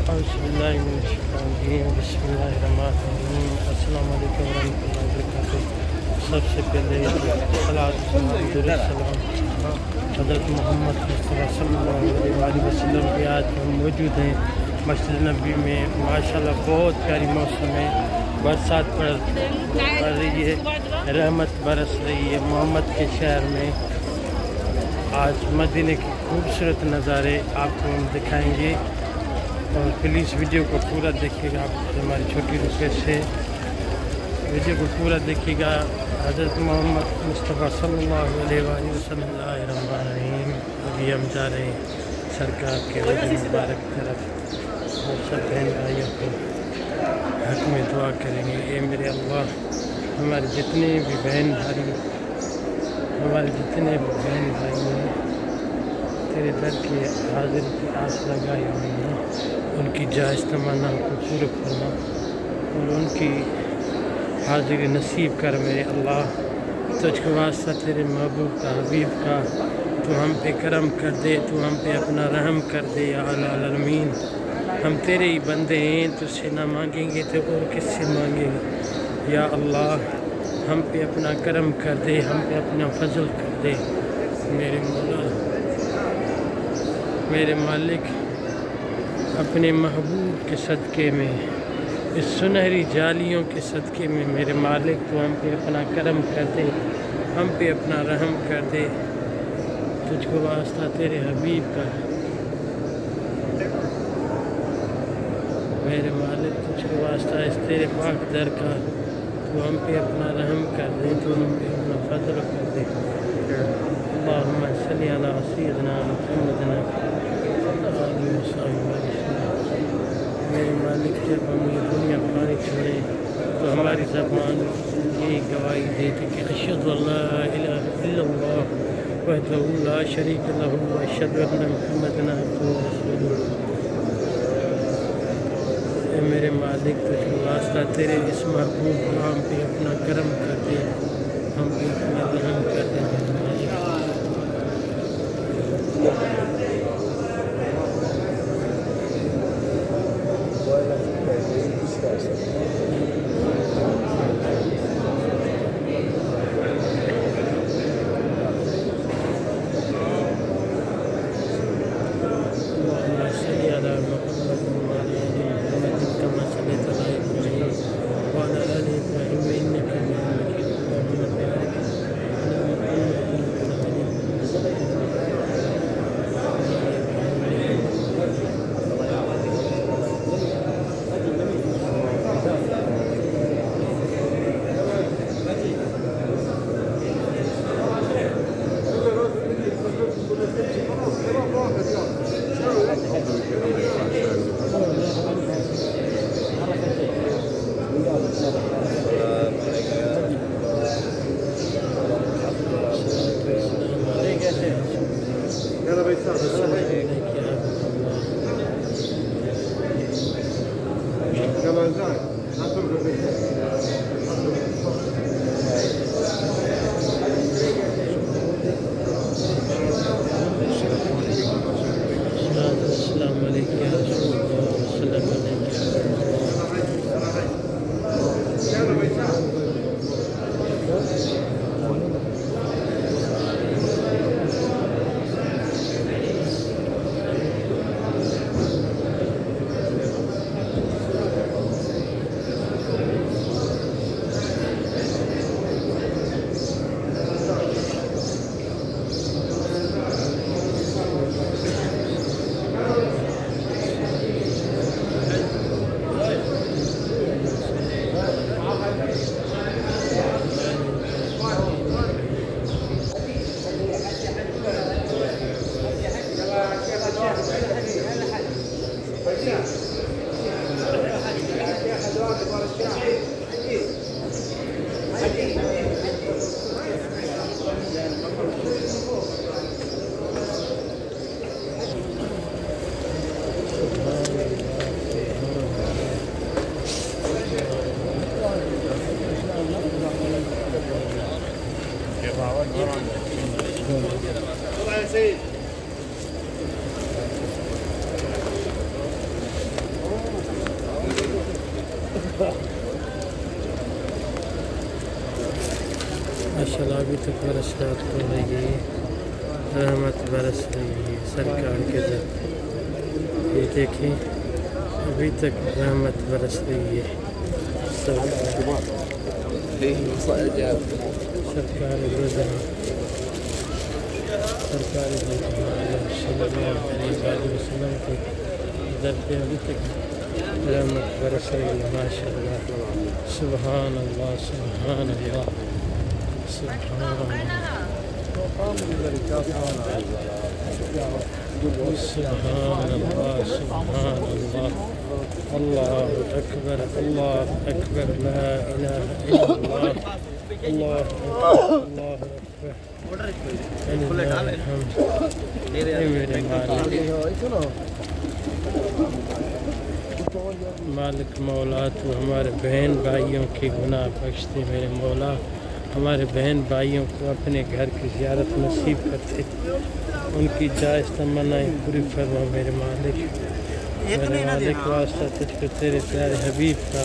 बिस्मिल्लाहिर्रहमानिर्रहीम। अस्सलाम वालेकुम रहमतुल्लाहि व बरकातुहू। सबसे पहले हज़रत मोहम्मद मुस्तफ़ा सल्लल्लाहु अलैहि वसल्लम के आज हम मौजूद हैं मस्जिद नबी में। माशाल्लाह बहुत प्यारी मौसम है, बरसात पड़ रही है, रहमत बरस रही है मोहम्मद के शहर में। आज मदीने के खूबसूरत नज़ारे आपको हम दिखाएंगे और प्लीज़ वीडियो को पूरा देखिएगा। आप हमारी छोटी रिक्वेस्ट है, वीडियो को पूरा देखिएगा। हज़रत मोहम्मद मुस्तफ़ा सल्लल्लाहु अलैहि वसल्लम। अभी हम जा रहे हैं सरकार के वजह मुबारक तरफ और सब बहन भाइयों को हक में दुआ करेंगे। ए मेरे अल्लाह, हमारे जितने भी बहन भाई हैं तेरे दर की हाजिर की आस लगाई हुई है, उनकी जायज़ तमन्ना को पूरा फरमा और उनकी हाजिरी नसीब कर मेरे अल्लाह। तुझको वास्ता तेरे महबूब का, हबीब का, तू हम पे करम कर दे, तू हम पे अपना रहम कर दे या आलमीन। हम तेरे ही बंदे हैं, तुझसे ना मांगेंगे तो और किससे मांगेंगे या अल्लाह। हम पे अपना करम कर दे, हम पे अपना फजल कर दे मेरे मौला, मेरे मालिक। अपने महबूब के सदक़े में, इस सुनहरी जालियों के सदक़े में मेरे मालिक तू हम पे अपना करम कर दे, हम पे अपना रहम कर दे। तुझको वास्ता तेरे हबीब का मेरे मालिक, तुझको वास्ता इस तेरे पाक दर का, तू हम पे अपना रहम कर दे, तू हम पे अपना फजल कर दे। अल्लाहुम्मा सल्ली अला सय्यिदिना मुहम्मद। मेरे मालिक, जब हम ये दुनिया पानी छोड़े तो हमारी ज़बान यही गवाही देती कि अशहदु अल्ला इलाहा इल्लल्लाह वहदहू ला शरीक लहू व अशहदु अन्ना मुहम्मदन अब्दुहु व रसूलुहु। मेरे मालिक, तुझको वास्ता तेरे इस महबूब को हम पे अपना करम कर दे, हम पे अपना रहम कर दे मेरे मालिक। माशाल्लाह अभी तक बरसात हो रही है, रहमत बरस रही है सरकार के दर। ये देखें अभी तक रहमत बरस रही है। सरकार वसल्लम के दर पे अभी तक रहमत बरस रही है माशाल्लाह। सुभान अल्लाह, सुभान अल्लाह, सुभान अल्लाह, सुभान अल्लाह, सुभान अल्लाह। अल्लाह अकबर, अल्लाह अकबर, ला इलाहा इल्लल्लाह, अल्लाह अल्लाह अकबर। मेरे मालिक मौला, तू हमारे बहन भाइयों के गुनाह बख्श दे मेरे मौला। हमारे बहन भाइयों को अपने घर की ज़ियारत नसीब करते, उनकी जायज़ तमन्नाएं पूरी फरमा मेरे मालिक। मेरे मालिक वास्ता तुझको तेरे प्यारे हबीब का